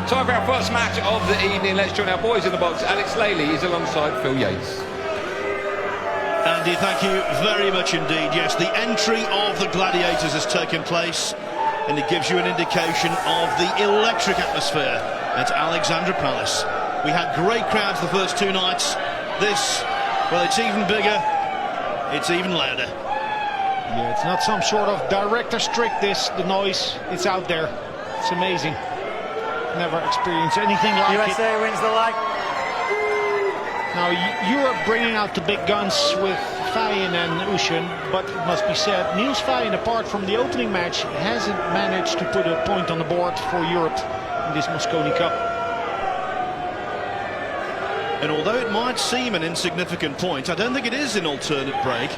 Time for our first match of the evening. Let's join our boys in the box. Alex Laley is alongside Phil Yates. Andy, thank you very much indeed. Yes, the entry of the Gladiators has taken place, and it gives you an indication of the electric atmosphere at Alexandra Palace. We had great crowds the first two nights. This, well, it's even bigger, it's even louder. Yeah, it's not some sort of director's trick, the noise. It's out there. It's amazing. Never experienced anything like USA it. wins the leg. Now, Europe bringing out the big guns with Feijen and Ouschan, but it must be said, Niels Feijen, apart from the opening match, hasn't managed to put a point on the board for Europe in this Mosconi Cup. And although it might seem an insignificant point, I don't think it is an alternate break.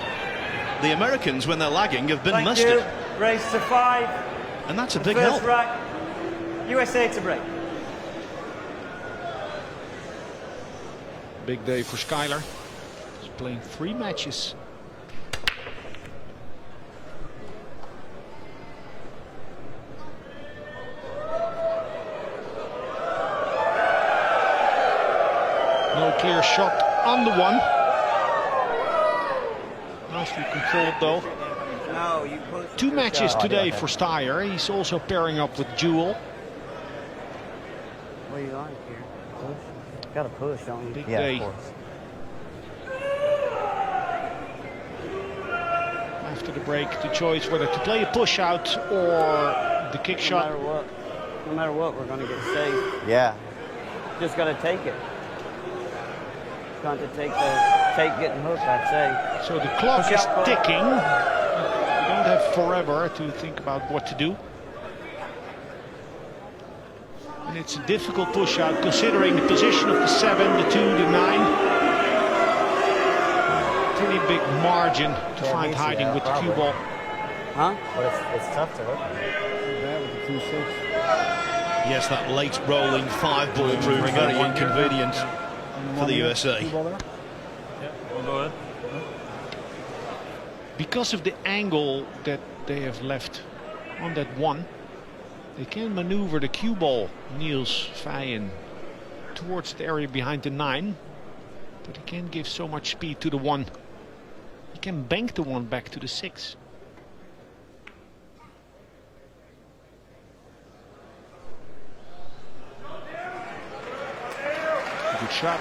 The Americans, when they're lagging, have been mustered. Race to 5. And that's a big help. Rack. USA to break. Big day for Skyler. He's playing 3 matches. No clear shot on the one. Nicely controlled though. No, you 2 matches today for Styer. He's also pairing up with Jewel. What do you like here? Push? Gotta push, don't you? Big day. Of course. After the break, the choice whether to play a push out or the kick shot. No matter what, we're gonna get safe. Yeah. Just gotta take it. Got to take getting hooked, I'd say. So the clock is ticking. You don't have forever to think about what to do. And it's a difficult push out considering the position of the 7, the 2, the 9. Pretty big margin to find hiding with the cue ball. Huh? But it's tough to look at. Yes, that late rolling 5-ball proved very inconvenient for the USA. Because of the angle that they have left on that 1, they can maneuver the cue ball, Niels Feijen, towards the area behind the 9, but he can't give so much speed to the 1. He can bank the 1 back to the 6. Good shot.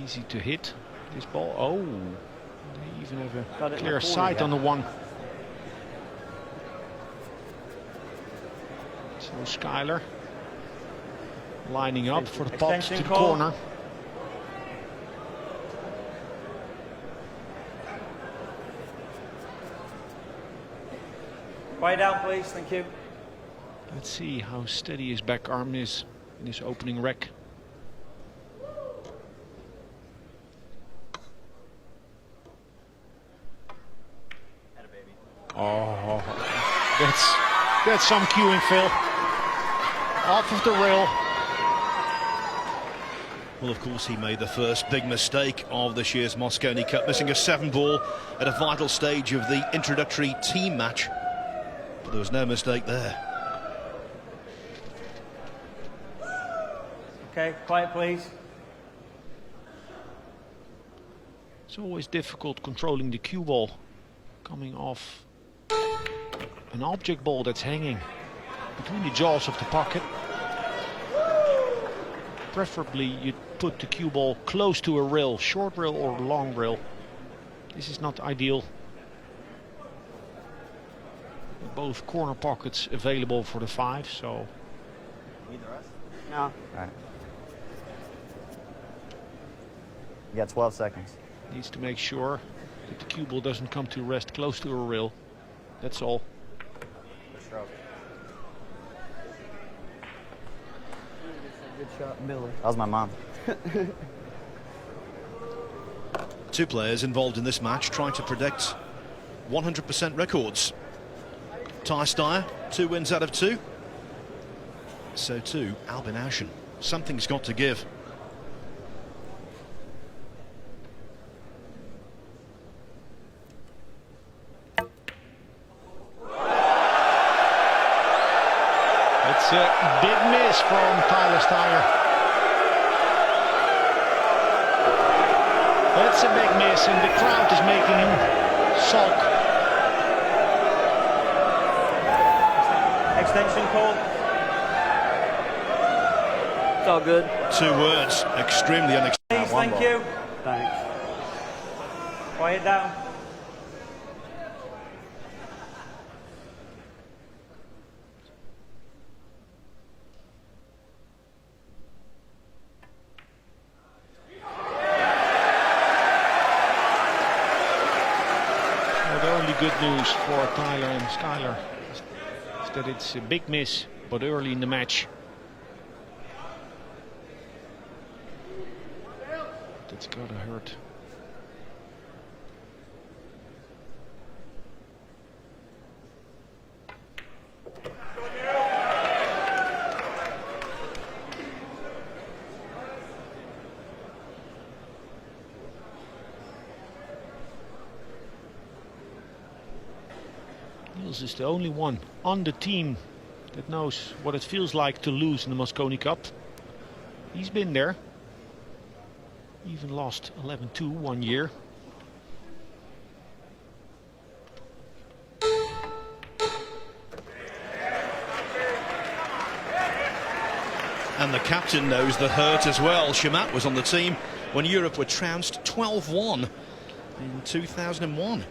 Easy to hit this ball. Oh, they even have a clear sight on the 1. So Skyler lining up for the pop to the corner. Quiet down, please. Thank you. Let's see how steady his back arm is in his opening rec. Oh, that's some cueing, Phil. Off of the rail. Well, of course, he made the first big mistake of this year's Mosconi Cup, missing a 7-ball at a vital stage of the introductory team match. But there was no mistake there. Okay, quiet, please. It's always difficult controlling the cue ball coming off an object ball that's hanging between the jaws of the pocket. Preferably you'd put the cue ball close to a rail, short rail or long rail. This is not ideal. Both corner pockets available for the 5, so. No. All right. You got 12 seconds. Needs to make sure that the cue ball doesn't come to rest close to a rail. That's all. Good shot, Billy. That was my mom. 2 players involved in this match trying to predict 100% records. Styer, 2 wins out of 2. So too, Albin Ouschan. Something's got to give. It's a big miss from Styer. That's a big miss, and the crowd is making him sulk. Extension call. It's all good. 2 words, extremely unexpected. Please, thank you. Thanks. Quiet down. Good news for Tyler and Skyler is that it's a big miss, but early in the match. That's gotta hurt. Niels is the only one on the team that knows what it feels like to lose in the Mosconi Cup. He's been there. Even lost 11-2 one year. And the captain knows the hurt as well. Shamat was on the team when Europe were trounced 12-1 in 2001.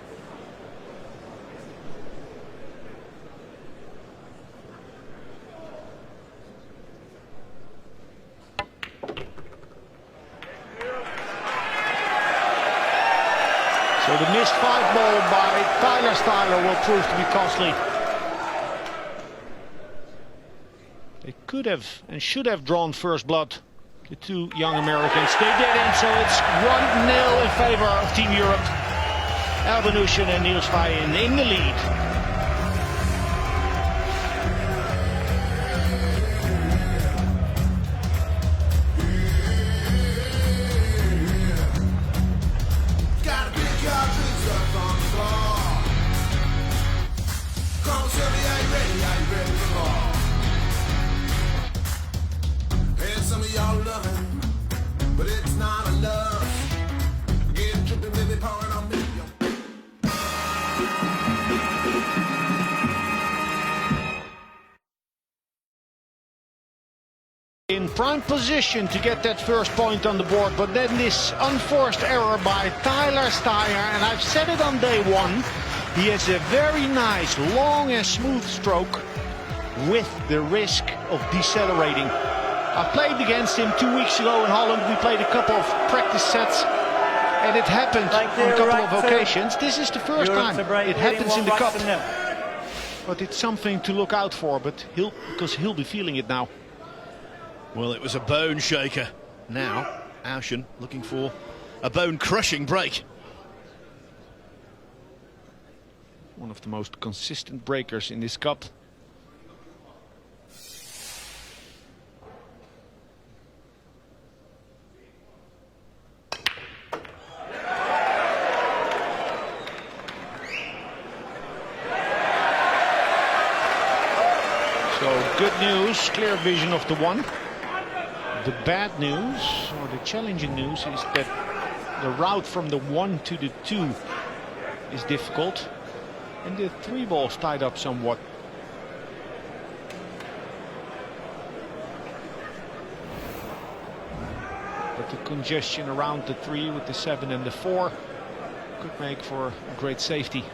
So the missed 5-ball by Styer will prove to be costly. They could have and should have drawn first blood, the 2 young Americans. They didn't, so it's 1-0 in favor of Team Europe. Albin, Ouschan and Niels Feijen in the lead. In prime position to get that first point on the board, but then this unforced error by Styer, and I've said it on day one, he has a very nice long and smooth stroke with the risk of decelerating. I played against him 2 weeks ago in Holland. We played a couple of practice sets and it happened on a couple of occasions. This is the first time it happens in the cup, but it's something to look out for, but because he'll be feeling it now. Well, it was a bone shaker. Now, Ouschan looking for a bone-crushing break. One of the most consistent breakers in this cup. So, good news, clear vision of the 1. The bad news, or the challenging news, is that the route from the 1 to the 2 is difficult, and the 3 ball's tied up somewhat. But the congestion around the 3 with the 7 and the 4 could make for great safety.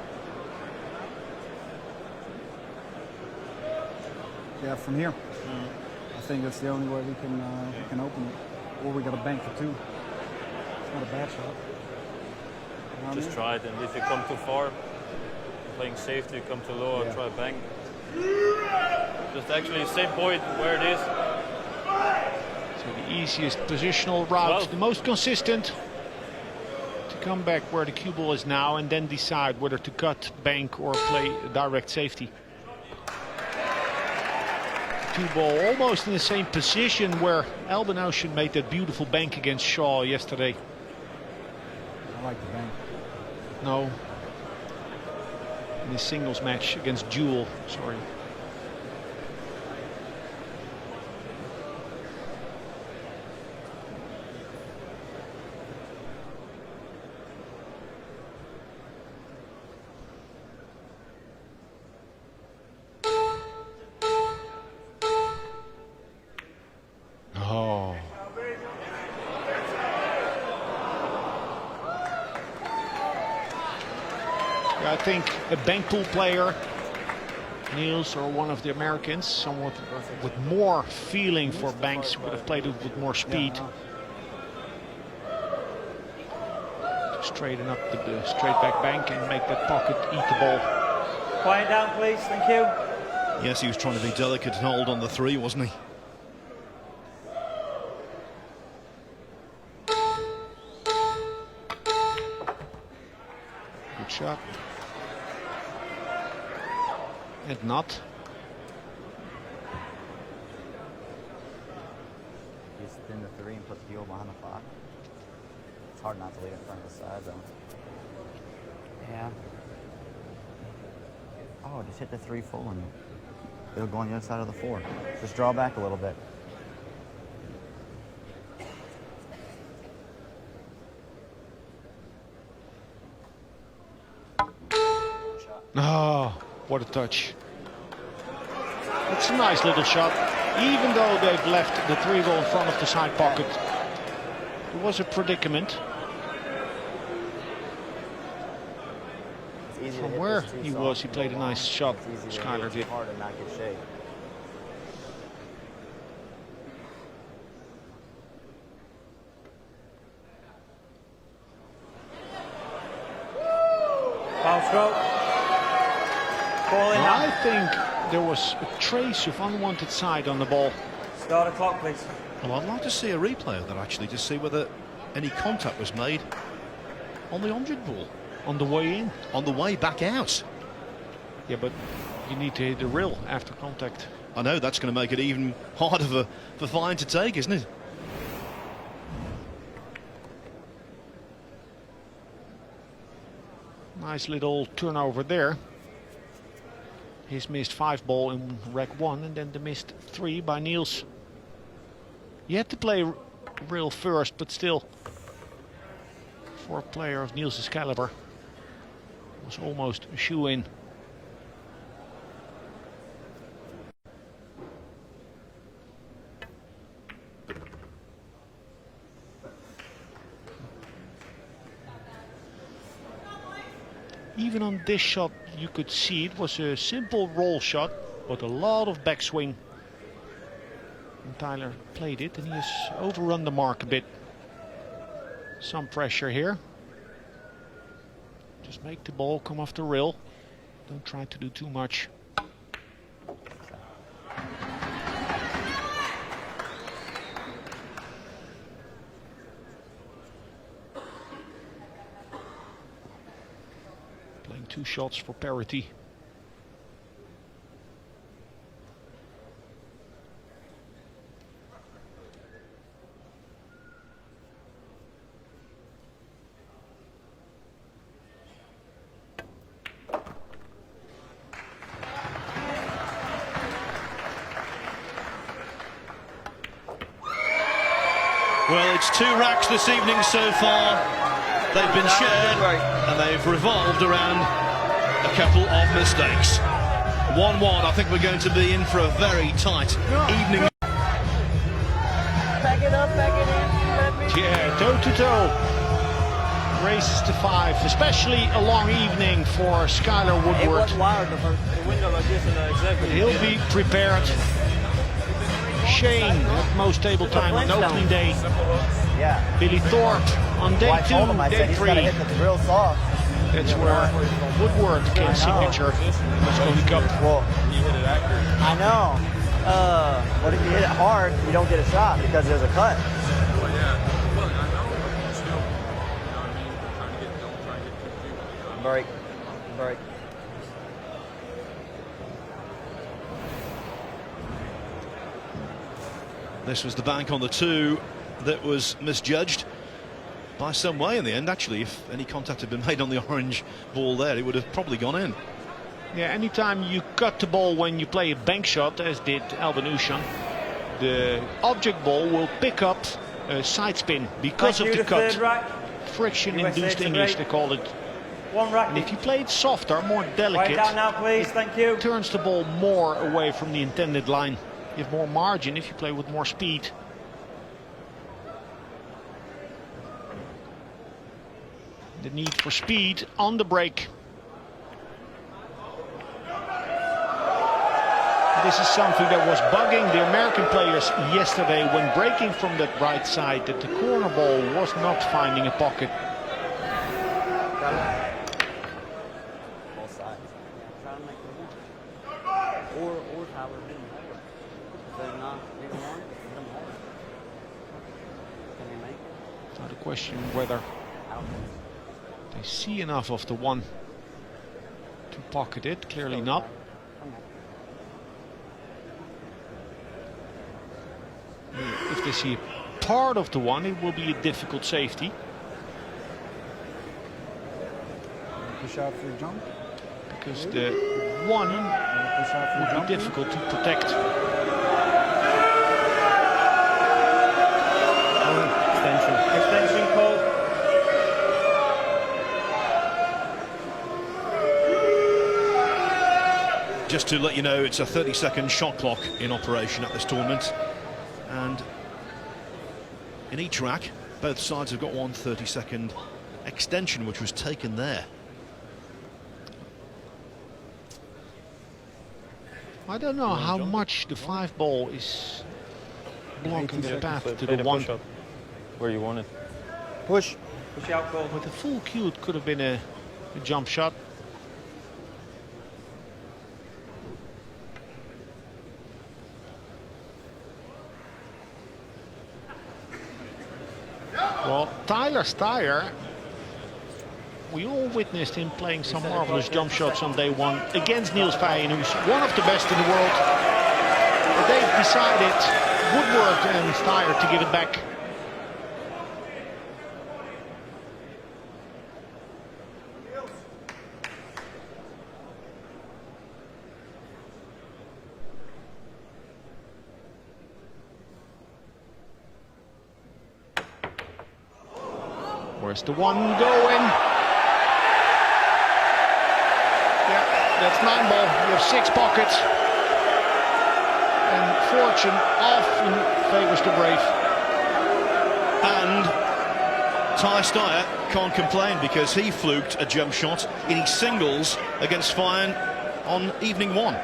Yeah, from here. I think that's the only way we can open it. Or we got to bank for 2. It's not a bad shot. You know Just try it, and if you come too far, playing safety, you come too low, and try bank. Just actually same point where it is. So the easiest positional route, the most consistent, to come back where the cue ball is now and then decide whether to cut, bank or play direct safety. 2 ball almost in the same position where Albin Ouschan made that beautiful bank against Shaw yesterday. I like the bank. No. In his singles match against Jewel, sorry. I think a bank pool player, Niels or one of the Americans, somewhat with more feeling for banks, would have played it with more speed. To straighten up the straight back bank and make that pocket eat the ball. Quiet down, please. Thank you. Yes, he was trying to be delicate and hold on the 3, wasn't he? Good shot. And not. You spin the 3 and put the heel behind the 5. It's hard not to leave it in front of the side zone. Yeah. Oh, just hit the 3 full and it'll go on the other side of the 4. Just draw back a little bit. Oh, what a touch. It's a nice little shot. Even though they've left the 3 ball in front of the side pocket, it was a predicament. From where he was, he played a nice shot. Skyler did. Hard and not get shade. Foul stroke. Ball in I now. think there was a trace of unwanted side on the ball. Start the clock, please. Well, I'd like to see a replay of that actually to see whether any contact was made on the object ball. On the way in. On the way back out. Yeah, but you need to hit the rail after contact. I know that's going to make it even harder for Feijen to take, isn't it? Nice little turnover there. He's missed 5 ball in rack 1 and then the missed 3 by Niels. You had to play rail first, but still, for a player of Niels' caliber, was almost a shoe-in. Even on this shot, you could see it was a simple roll shot, but a lot of backswing. And Tyler played it, and he has overrun the mark a bit. Some pressure here. Just make the ball come off the rail. Don't try to do too much. Playing 2 shots for parity. Well, it's 2 racks this evening so far. They've been shared and they've revolved around a couple of mistakes. 1-1. I think we're going to be in for a very tight evening. Back it up, back it in. Yeah, toe-to-toe. Races to 5, especially a long evening for Skyler It Woodward. wasn't wired the window like this, exactly. He'll be prepared. Shane at most table time on opening day. Yeah. Billy Thorpe on Well, day I told 2, him, I day said he's 3. got to hit the real soft. That's where Woodward can signature Mosconi Cup. Well, I know. But if you hit it hard, you don't get a shot because there's a cut. Break. Break. This was the bank on the 2 that was misjudged by some way in the end. Actually, if any contact had been made on the orange ball there, it would have probably gone in. Yeah, anytime you cut the ball when you play a bank shot, as did Albin Ouschan, the object ball will pick up a side spin because of the cut. Friction-induced English, they call it. 1 rack. And if you play it softer, more delicate, Quiet down now, please. Thank you. it turns the ball more away from the intended line. You have more margin if you play with more speed. The need for speed on the break. this is something that was bugging the American players yesterday when breaking from that right side, that the corner ball was not finding a pocket. Both sides. Trying to make it one. Or Tyler didn't hold it. If they're not either one, let them hold it. Can they make it? Now the question whether I don't think so. they see enough of the one to pocket it. Clearly not. Come on. If they see part of the one, it will be a difficult safety. Push out for a jump. Because the one Push out for a would jump. be difficult to protect. Extension call. Just to let you know, it's a 30-second shot clock in operation at this tournament. And in each rack, both sides have got one 30-second extension, which was taken there. I don't know how much the 5-ball is blocking the path to the one. Push-up where you want it. Push. Push out call. With a full cue, it could have been a jump shot. Well, Tyler Styer, we all witnessed him playing some marvelous jump shots on day one against Niels, who's one of the best in the world. But they've decided, Woodward and Styer, to give it back. Where's the one going? Yeah, that's 9-ball. You have 6 pockets. And fortune often favors the brave. And Styer can't complain because he fluked a jump shot in his singles against Feijen on evening 1.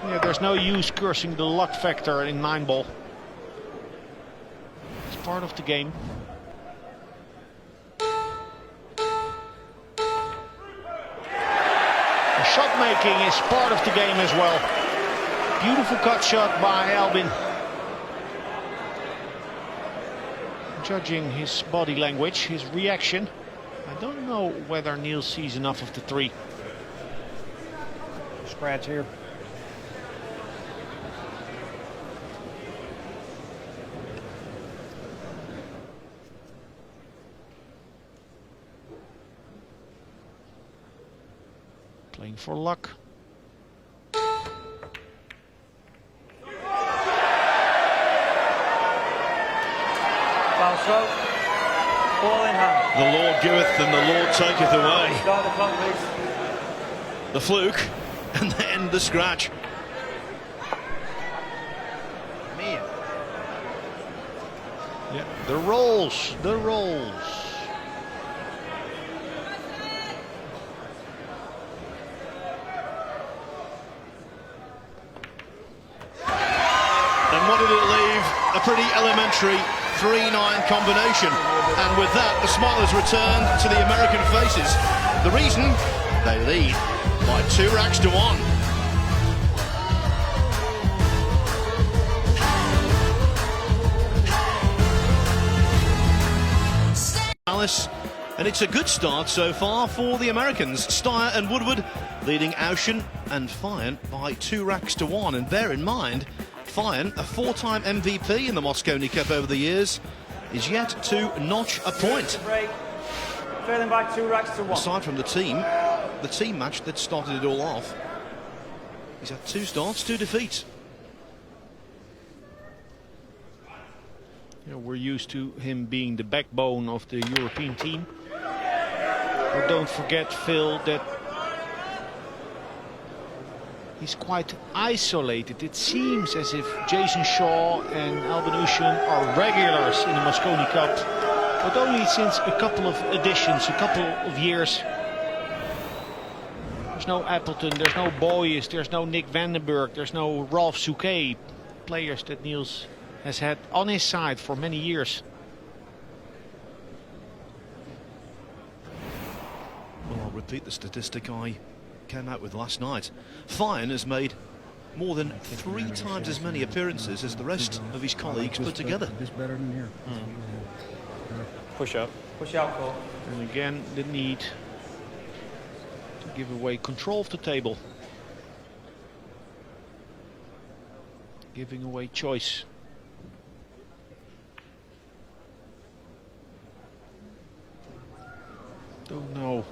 Yeah, there's no use cursing the luck factor in 9-ball. It's part of the game. The shot making is part of the game as well. Beautiful cut shot by Albin. Judging his body language, his reaction. I don't know whether Niels sees enough of the 3. Scratch here. Playing for luck. Foul stroke. Ball in hand. The Lord giveth and the Lord taketh away. Start the clock, please. The fluke and then the scratch. Man. Yeah, the rolls, the rolls. And what did it leave? A pretty elementary 3-9 combination. And with that, the smile has returned to the American faces. The reason? They lead by 2 racks to 1. Alice, and it's a good start so far for the Americans. Styer and Woodward leading Ouschan and Feijen by 2 racks to 1. And bear in mind, Feijen, a 4-time MVP in the Mosconi Cup over the years, is yet to notch a point. Break. Trailing back 2 racks to 1. Aside from the team match that started it all off, he's had 2 starts, 2 defeats. You know, we're used to him being the backbone of the European team. But don't forget, Phil, that he's quite isolated. It seems as if Jason Shaw and Albin Ouschan are regulars in the Mosconi Cup, but only since a couple of editions, a couple of years. There's no Appleton, there's no Boyes, there's no Nick Vandenberg, there's no Ralph Souquet. Players that Niels has had on his side for many years. Well, I'll repeat the statistic I came out with last night. Feijen has made more than 3 times as many appearances as the rest of his colleagues put together. This better than here. Push up. Push out, Cole. And again, the need to give away control of the table. Giving away choice. Don't know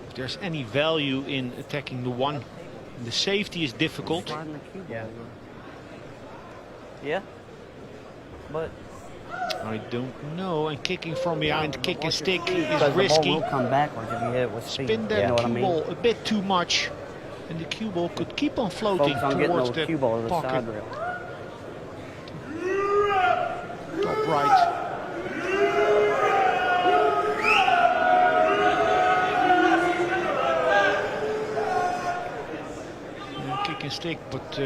if there's any value in attacking the 1. The safety is difficult. Yeah. Yeah. But I don't know. And kicking from behind, kick and stick is because the ball risky. will come backwards if you hit it with speed. Spin that You know what I cue mean? ball a bit too much, and the cue ball could keep on floating Focus on getting towards those the cue balls to the pocket. side rail. Top right. And kick and stick, but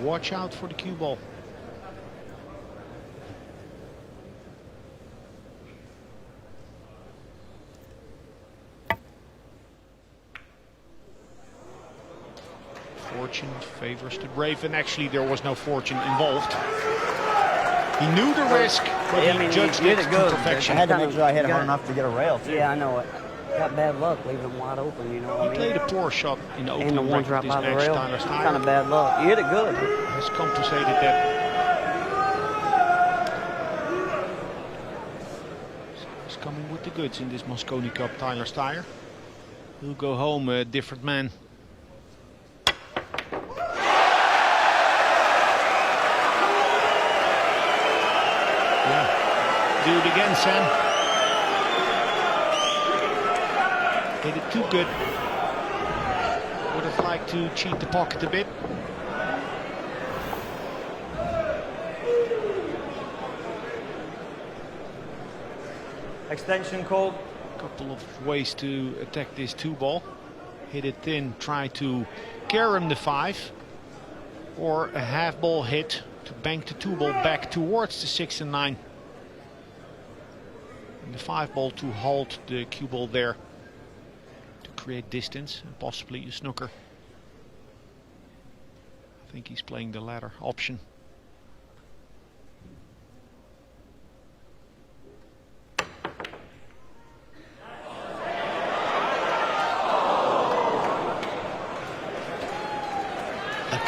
watch out for the cue ball. Fortune favors the brave, and actually there was no fortune involved. He knew the risk, but Yeah, I he mean, judged you it did to good. I perfection. had to make sure I hit it hard Got- enough to get a rail, too. Yeah, I know it. Got bad luck leaving them wide open, you know what He I mean? played a poor shot in the And the opening one break drop with by his the match. rail. Tyler Kind of Styer bad luck. You hit it good. has compensated that. He's coming with the goods in this Mosconi Cup, Tyler Styer. He'll go home a different man. Yeah. Do it again, Sam. Hit it too good. Would have liked to cheat the pocket a bit. Extension called. Couple of ways to attack this 2-ball. Hit it thin, try to carry him the 5. Or a half ball hit to bank the 2-ball back towards the 6 and 9. And the 5-ball to halt the cue ball there. To create distance and possibly a snooker. I think he's playing the latter option.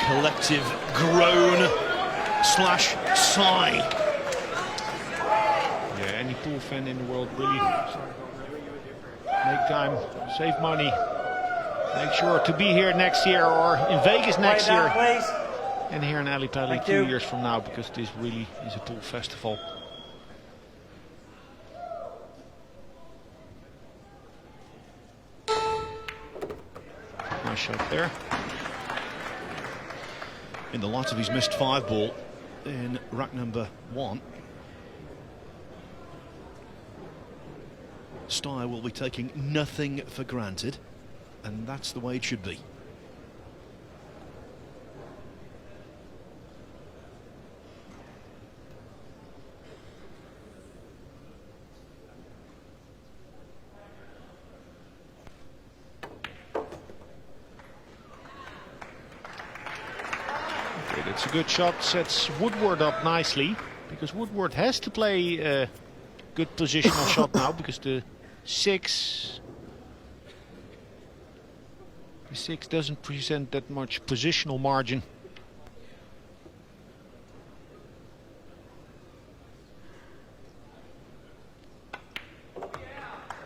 Collective groan slash sigh. Yeah, any pool fan in the world really make time, save money, make sure to be here next year or in Vegas next year and here in Ali Pali 2 years from now, because this really is a pool festival. Nice shot there. In the light of his missed 5-ball in rack number 1, Styer will be taking nothing for granted, and that's the way it should be. It's a good shot, sets Woodward up nicely, because Woodward has to play a good positional shot now, because the 6 doesn't present that much positional margin.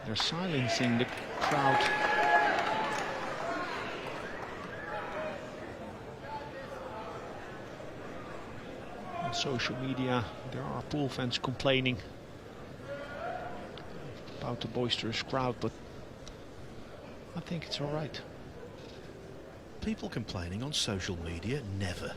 They're silencing the crowd. On social media, there are pool fans complaining about the boisterous crowd, but I think it's all right. People complaining on social media? Never.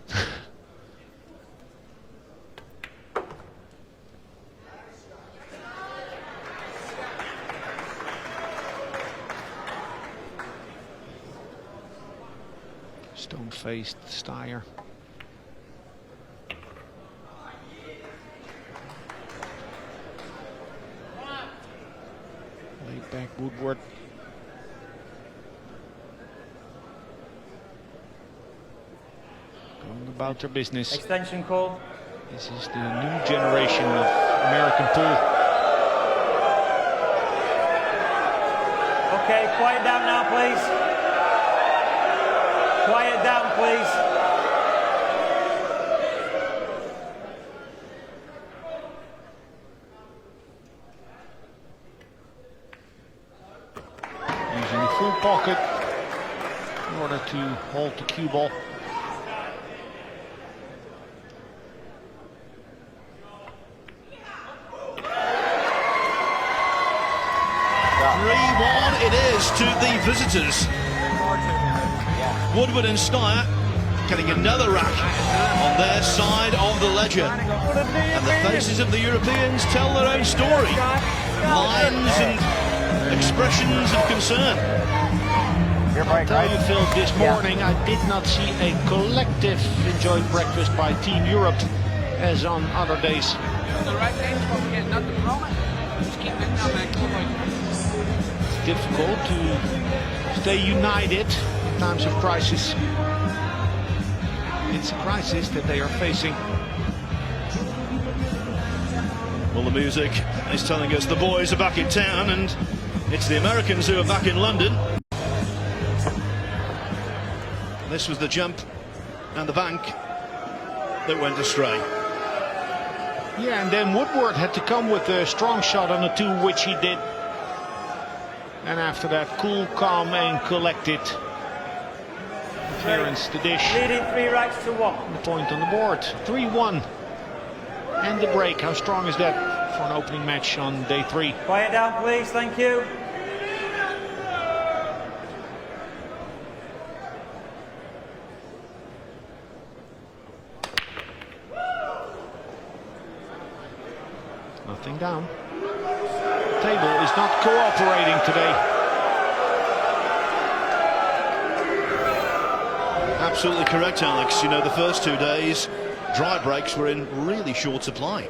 Stone-faced Styer. Laid back Woodward. Going about their business. Extension call. This is the new generation of American pool. Okay, quiet down now, please. Quiet down, please. Using the full pocket in order to hold the cue ball. It is to the visitors. Woodward and Styer getting another rack on their side of the ledger. And the faces of the Europeans tell their own story. Lines and expressions of concern. I'll tell you, Phil, this morning I did not see a collective enjoyed breakfast by Team Europe as on other days. The right names, but we're getting nothing from it. Just keep it down there. Difficult to stay united in times of crisis. It's a crisis that they are facing. Well, the music is telling us the boys are back in town, and it's the Americans who are back in London. This was the jump and the bank that went astray. Yeah, and then Woodward had to come with a strong shot on the 2, which he did. And after that, cool, calm and collected. Clearance the dish. Leading 3 racks to 1. The point on the board. 3-1. And the break. How strong is that for an opening match on day 3? Quiet down, please. Thank you. Nothing down. Table is not cooperating today. Absolutely correct, Alex. You know, the first 2 days, dry breaks were in really short supply.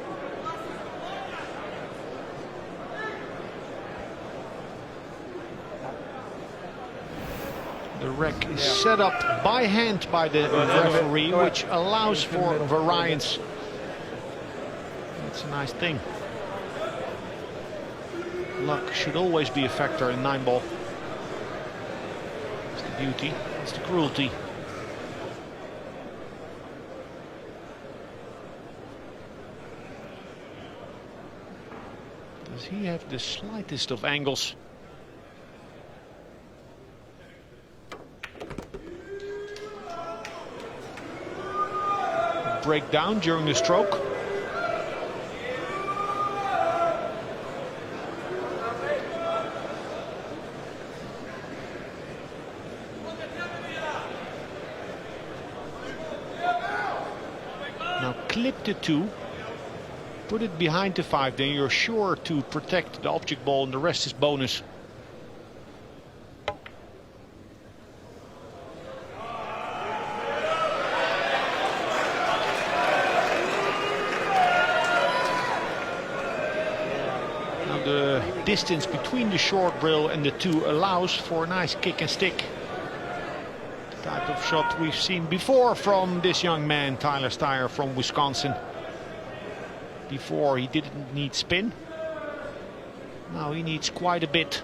The rack is set up by hand by the referee, which allows for variance. That's a nice thing. Luck should always be a factor in 9-ball. It's the beauty, it's the cruelty. Does he have the slightest of angles? Break down during the stroke. Clip the 2, put it behind the 5, then you're sure to protect the object ball, and the rest is bonus. Now the distance between the short rail and the 2 allows for a nice kick and stick. Type of shot we've seen before from this young man, Tyler Styer from Wisconsin. Before he didn't need spin. Now he needs quite a bit.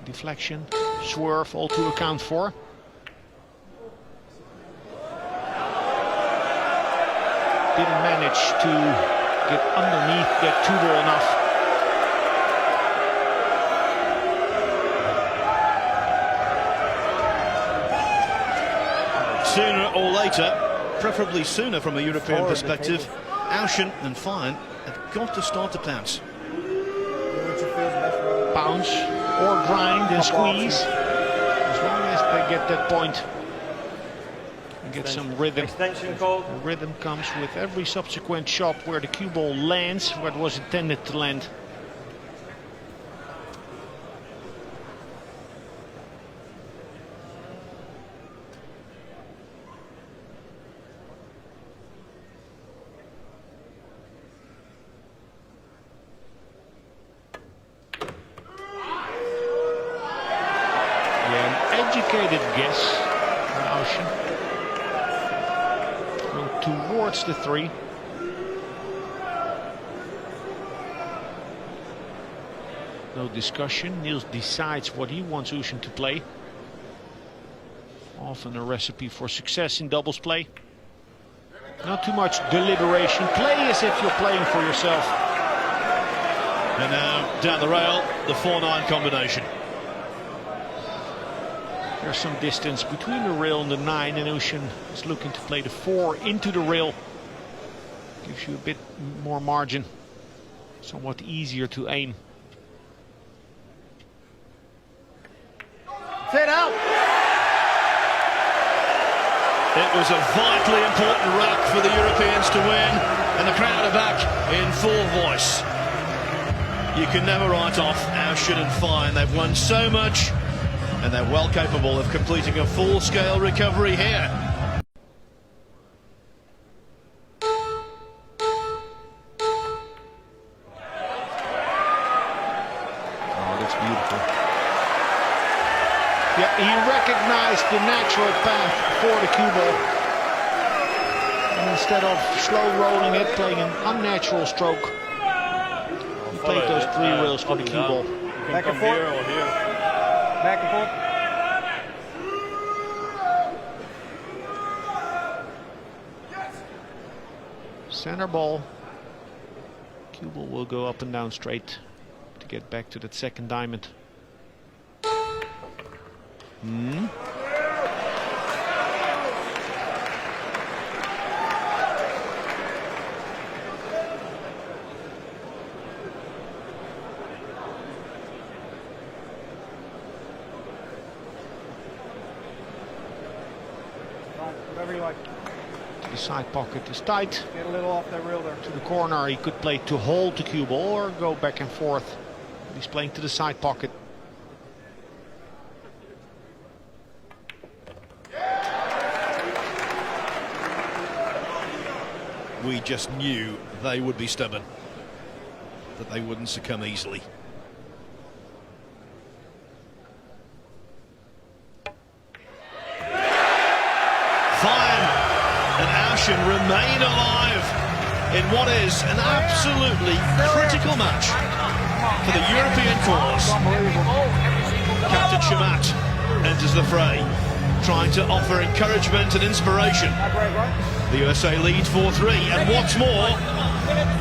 Deflection, swerve, all to account for. Didn't manage to get underneath that 2-ball enough. Sooner or later, preferably sooner from a European perspective, Ouschan and Feijen have got to start to pounce. Bounce or grind and squeeze, as long as they get that point and get some rhythm. Extension called. The rhythm comes with every subsequent shot where the cue ball lands where it was intended to land. educated guess by Ouschan. Going towards the 3. No discussion. Niels decides what he wants Ouschan to play. Often a recipe for success in doubles play. Not too much deliberation. Play as if you're playing for yourself. And now down the rail, the 4-9 combination. There's some distance between the rail and the 9, and Ouschan is looking to play the 4 into the rail. Gives you a bit more margin. Somewhat easier to aim. Fit out. It was a vitally important rack for the Europeans to win, and the crowd are back in full voice. You can never write off Ouschan and Feijen. They've won so much, and they're well capable of completing a full-scale recovery here. Oh, that's beautiful. Yeah, he recognized the natural path for the cue ball. And instead of slow rolling it, playing an unnatural stroke, he played those 3 rails for the cue ball. Back and forth. Here or here. Back and forth. Center ball. Cue ball will go up and down straight to get back to that second diamond. Whatever you like. The side pocket is tight. Get a little off that reel there. To the corner, he could play to hold the cue ball or go back and forth. He's playing to the side pocket. We just knew they would be stubborn, that they wouldn't succumb easily. Feijen and Ouschan remain alive in what is an absolutely critical match for the European cause. Captain Shamat enters the fray, trying to offer encouragement and inspiration. The USA lead 4-3, and what's more,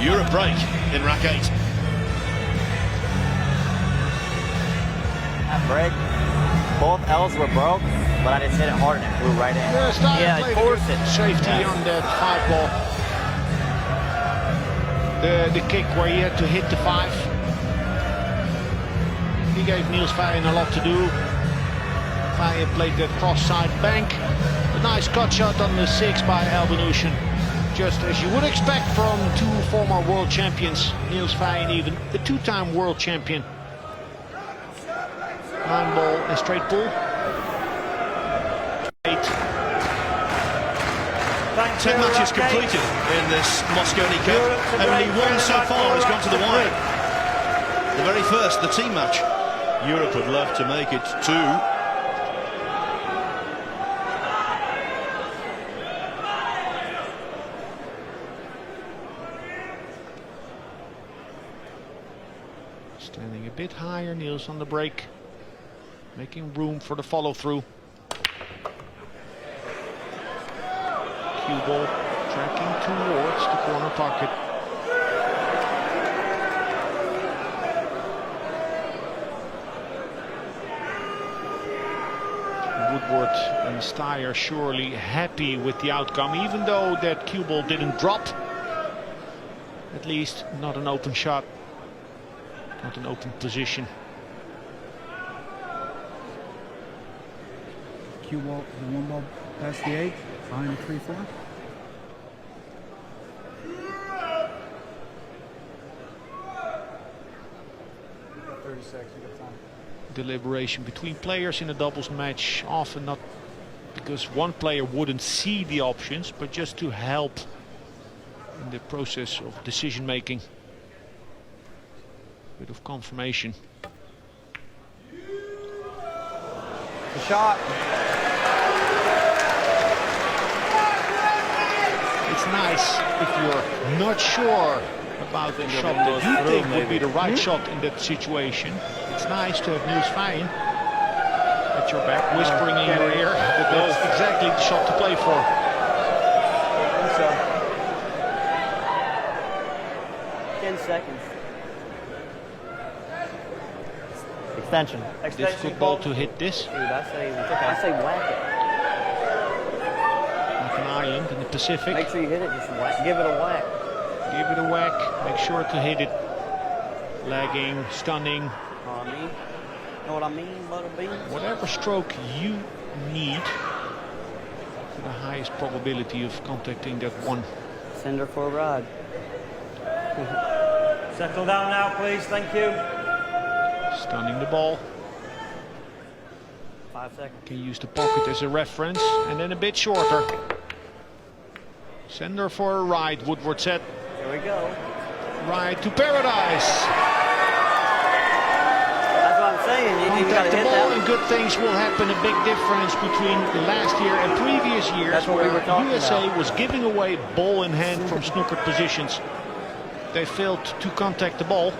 Europe break in rack 8. That break, both L's were broke, but I just hit it hard and it flew right in. Yeah, of course it. Safety on that 5 ball. The kick where he had to hit the 5. He gave Niels Feijen a lot to do. Feijen played that cross-side bank. A nice cut shot on the 6 by Albin Ouschan. Just as you would expect from 2 former world champions. Niels Feijen even the 2-time world champion. 9 ball and straight pull. 8. 10 matches completed in this Mosconi Cup. Only one so far has gone to the wire. The very first, the team match. Europe would love to make it 2. Standing a bit higher, Niels on the break. Making room for the follow-through. Cue ball tracking towards the corner pocket. Woodward and Styer surely happy with the outcome, even though that cue ball didn't drop. At least not an open shot, not an open position. Cue ball, the 1 ball past the 8, behind the 3-4. Deliberation between players in a doubles match, often not because one player wouldn't see the options, but just to help in the process of decision making. Bit of confirmation. The shot. It's nice if you're not sure about the shot that you think would be the right shot in that situation. It's nice to have Niels Feijen at your back, whispering in your ear that that's exactly the shot to play for. So, 10 seconds. Extension. Difficult ball to hit this. Dude, I say whack it. Like an island in the Pacific. Make sure you hit it. Just whack. Give it a whack. Give it a whack. Make sure to hit it. Lagging, stunning. Know what I mean? Know what I mean, Butterbean? Whatever stroke you need for the highest probability of contacting that one. Send her for a ride. Settle down now, please. Thank you. Stunning the ball. 5 seconds. Can use the pocket as a reference, and then a bit shorter. Send her for a ride, Woodward said. Here we go. Ride to paradise. That's what I'm saying. You gotta Contact the hit ball that. and good things will happen. A big difference between last year and previous years, That's what we where were talking USA about. was giving away ball in hand from snookered positions. They failed to contact the ball,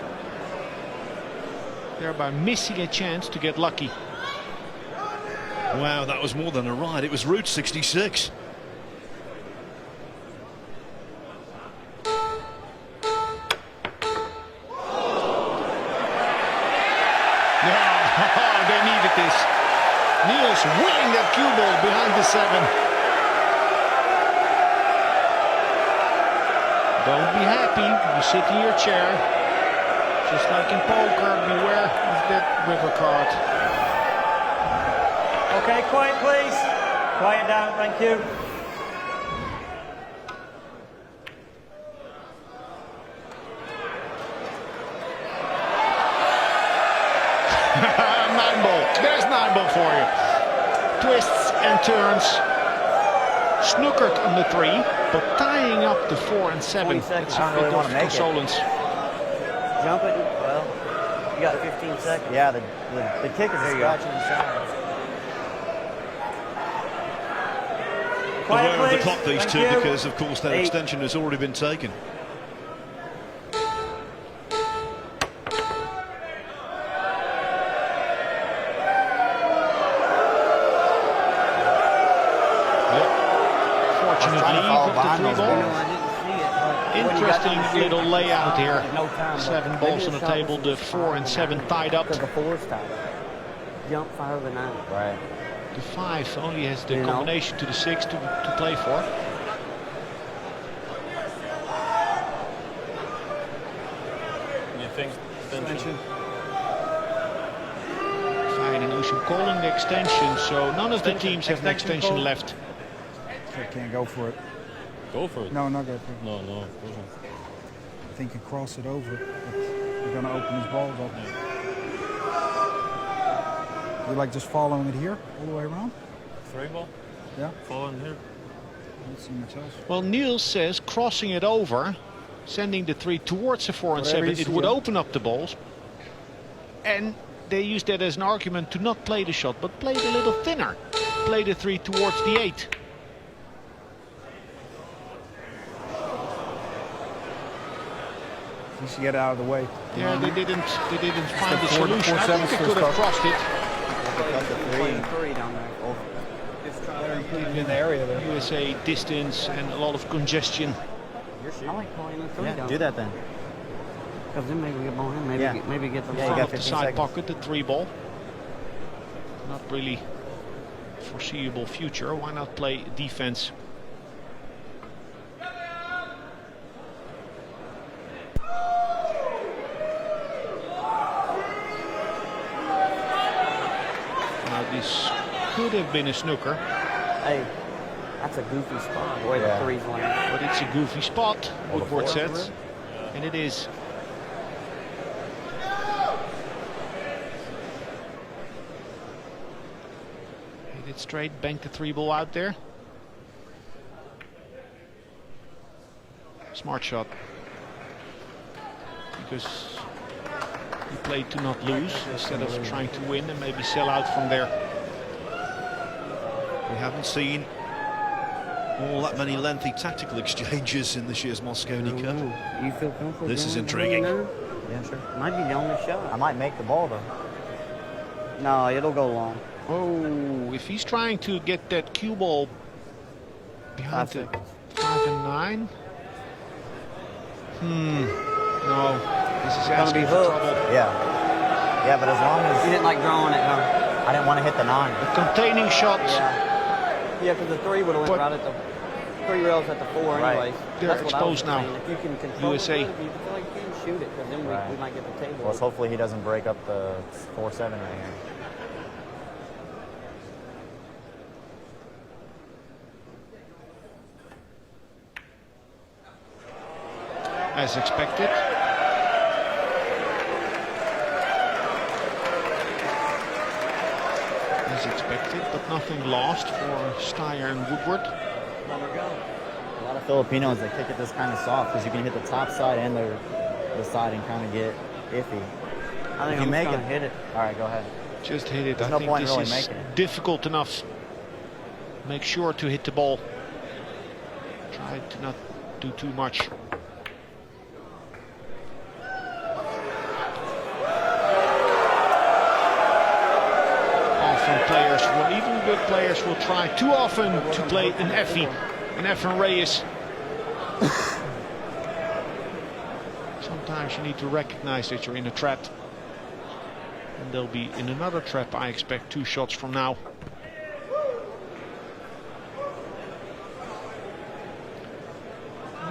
thereby missing a chance to get lucky. Wow, that was more than a ride. It was Route 66. They needed this. Niels winning that cue ball behind the 7. Don't be happy. You sit in your chair. Just like in poker, beware of that river card. Okay, quiet, please. Quiet down, thank you. Nine ball. There's 9 ball for you. Twists and turns. Snookered on the 3, but tying up the 4 and 7. 20 seconds. That's I a don't really bit wanna of make it. consolence. Jump it. Well, you got 15 seconds. Yeah, the kick is scratching inside. Quiet, Aware of the please. clock, these Thank two, you. because of course their 8. extension has already been taken. Fortunately, with the 3 No, ball. I didn't see it. But Interesting little layout here. No time, 7 but balls maybe on the shot table, was the just 4 and 7 tied up. Because the 4's tied up. Jump, fire the 9. Right. The 5 only has the You know. combination to the 6 to play for. You think extension? Feijen and Ouschan calling the extension, so none of the teams have an extension left. I can't go for it. Go for it. No, not go for it. No, no, of course not. I think you cross it over. You're going to open his balls up. You like just following it here all the way around? 3 ball? Yeah. Falling here. I don't see much else. Well, Niels says crossing it over, sending the 3 towards the 4 and Whatever 7, you it see, would yeah. open up the balls. And they used that as an argument to not play the shot, but play it a little thinner. Play the 3 towards the 8. You should get it out of the way. Yeah, they didn't find the four- solution. I 4-7 think they still could have stuck. crossed it. Playing 3 down there. In the area there. USA distance and a lot of congestion. I like playing the 3 down Do that then. Because then maybe get more in. Maybe, Yeah. maybe get them Yeah, you Out got of the 15 side seconds. pocket, the 3 ball. Not really foreseeable future. Why not play defense? Now this could have been a snooker, Hey, that's a goofy spot. Where Yeah. the 3's landing. but it's a goofy spot, Woodward says. And it is. Hit it straight, bank the 3 ball out there. Smart shot. Because he played to not lose instead of trying to win and maybe sell out from there. We haven't seen all that many lengthy tactical exchanges in this year's Mosconi Cup. You feel comfortable? This is going intriguing. now? Yeah, sure. Might be the only shot. I might make the ball though. No, it'll go long. Oh, if he's trying to get that cue ball behind 5 the seconds. 5 and 9. No, this is Gonna asking be for hooked. trouble. Yeah. Yeah, but as long You as didn't like drawing it, huh? I didn't want to hit the 9. A containing shot. Yeah, because the 3 would have went But- right at the 3 rails at the 4 Right. anyways. They're That's what I was exposed now. saying. If you can control USA. it, if you feel like you can shoot it, because then Right. we might get the table. Well, hopefully he doesn't break up the 4-7 right here. As expected. As expected, but nothing lost for Styer and Woodward. Let her go. A lot of Filipinos, they kick it this kind of soft because you can hit the top side and the side and kind of get iffy. I think If you I'm make just it, gonna hit it. All right, go ahead. Just hit it. There's I no think point in this really is making it. difficult enough. Make sure to hit the ball. Try to not do too much. Often players will, even good players will try too often to play an Effie, an Efren Reyes. Sometimes you need to recognize that you're in a trap. And they'll be in another trap, I expect, 2 shots from now.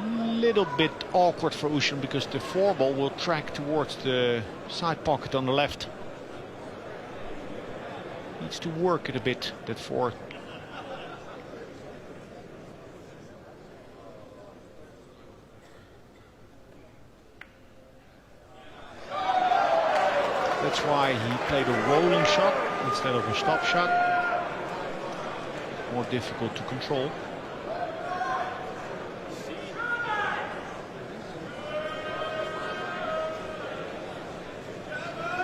Little bit awkward for Ouschan because the 4 ball will track towards the side pocket on the left. Needs to work it a bit, that 4. That's why he played a rolling shot instead of a stop shot. More difficult to control.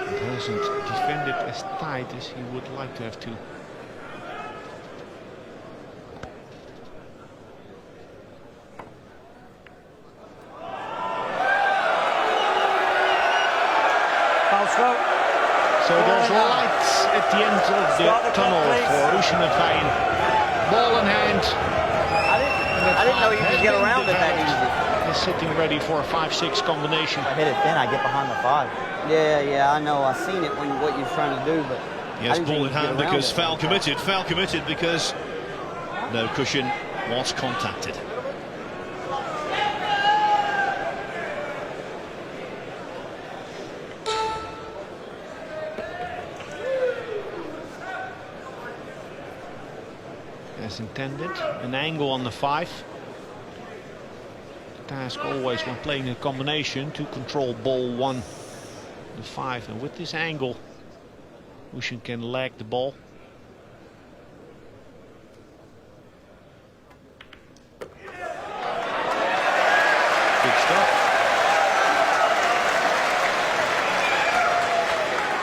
He hasn't defended as tight as he would like to have to. Foul stroke. So there's lights at the end of the tunnel for Ouschan and Feijen. Ball in hand. I didn't know you could get around it that easy. Is sitting ready for a 5-6 combination. If I hit it thin, I get behind the 5. Yeah, I know. I seen it when what you was trying to do, but Yes, I didn't ball think in you could hand get around because it. foul committed because no cushion was contacted. As intended, an angle on the 5. The task always when playing a combination to control ball 1, the 5, and with this angle, Ouschan can lag the ball. Good stuff.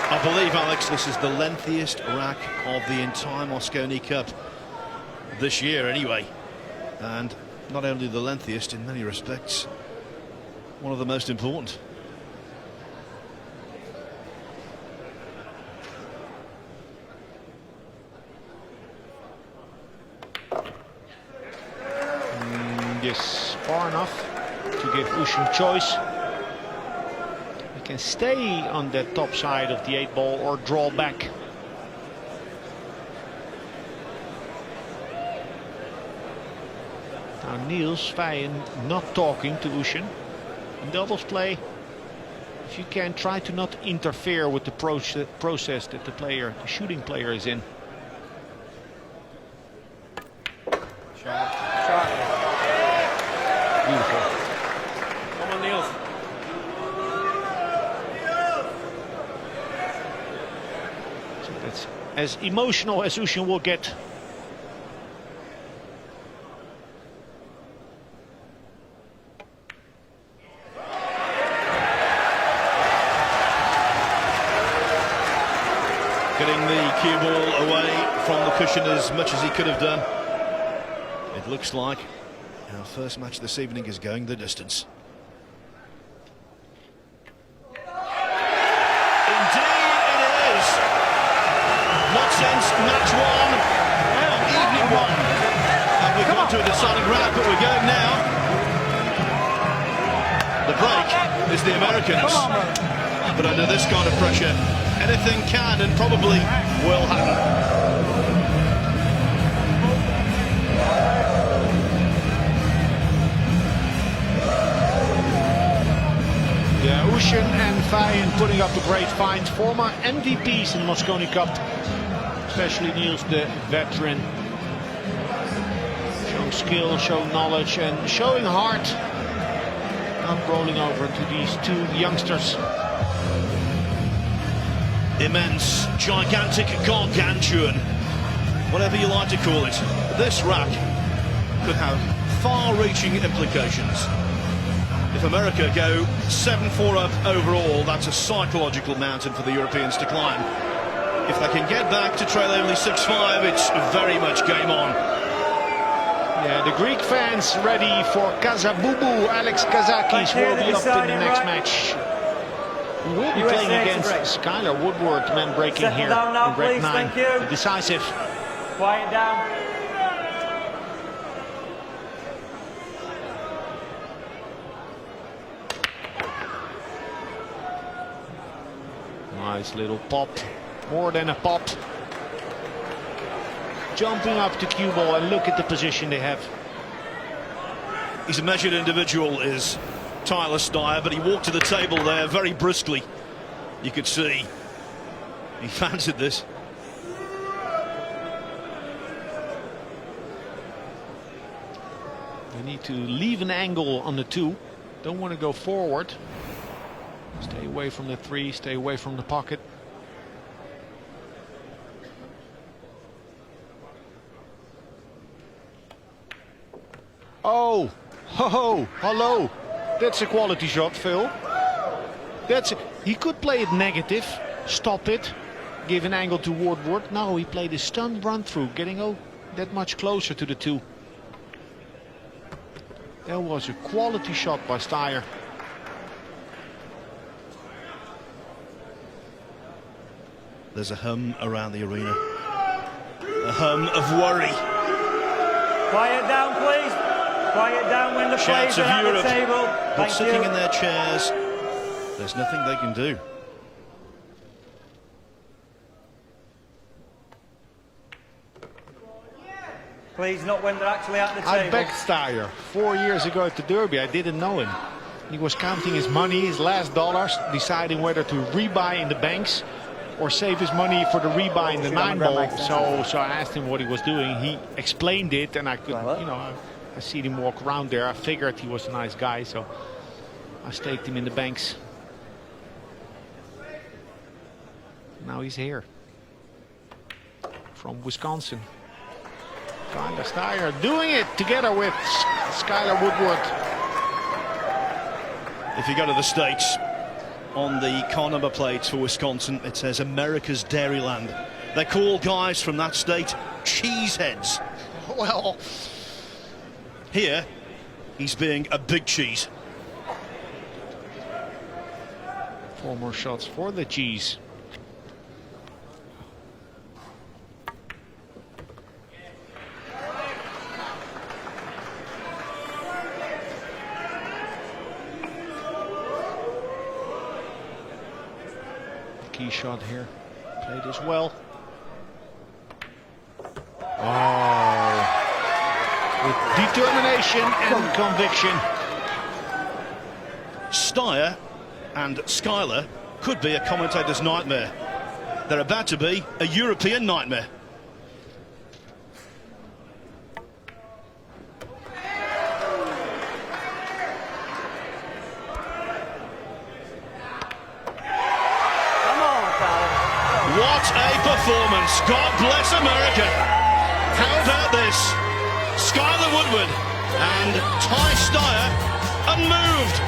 I believe, Alex, this is the lengthiest rack of the entire Mosconi Cup this year anyway, and not only the lengthiest, in many respects one of the most important. Yes, far enough to give Ouschan choice. He can stay on the top side of the 8 ball or draw back. Now Niels, Feijen not talking to Ouschan. In doubles play, if you can, try to not interfere with the process that the shooting player is in. Beautiful. Come on, Niels. So that's as emotional as Ouschan will get. Getting the cue ball away from the cushion as much as he could have done. It looks like our first match this evening is going the distance. Indeed it is. Not since match one, evening one. And we've gone to a deciding round, but we're going now. The break is the Americans. But under this kind of pressure, anything can and probably will happen. Yeah, Ouschan and Feijen putting up a great fight. Former MVPs in the Mosconi Cup, especially Niels, the veteran. Showing skill, showing knowledge, and showing heart. Not rolling over to these two youngsters. Immense, gigantic, gargantuan, whatever you like to call it. This rack could have far-reaching implications. If America go 7-4 up overall, that's a psychological mountain for the Europeans to climb. If they can get back to trail only 6-5, it's very much game on. Yeah, the Greek fans ready for Kazabubu. Alex Kazakis will be up in the next match. We will be playing against Skyler, Woodward, man breaking here in break 9. The decisive. Quiet down. Nice little pop, more than a pop. Jumping up to cue ball, and look at the position they have. He's a measured individual, is Tyler Styer, but he walked to the table there very briskly. You could see he fancied this. They need to leave an angle on the 2. Don't want to go forward. Stay away from the 3, stay away from the pocket. Oh, ho, hello. That's a quality shot, Phil. He could play it negative, stop it, give an angle to Woodward. No, he played a stunned run through, getting that much closer to the 2. That was a quality shot by Styer. There's a hum around the arena. A hum of worry. Quiet down, please. Quiet down when the players are at the table. But sitting in their chairs, there's nothing they can do. Please, not when they're actually at the table. I backed Styer 4 years ago at the Derby. I didn't know him. He was counting his money, his last dollars, deciding whether to rebuy in the banks or save his money for the rebuy in the 9 ball. So I asked him what he was doing. He explained it, and I could, I seen him walk around there. I figured he was a nice guy, so I staked him in the banks. Now he's here from Wisconsin. Styer doing it together with Skyler Woodward. If you go to the States, on the car number plates for Wisconsin, it says America's Dairyland. They call guys from that state cheeseheads. Well, here, he's being a big cheese. 4 more shots for the cheese. Key shot here, played as well. Oh, with determination and conviction. Styer and Skyler could be a commentator's nightmare. They're about to be a European nightmare. What a performance. God bless America. How about this? Skyler Woodward and Ty Styer unmoved.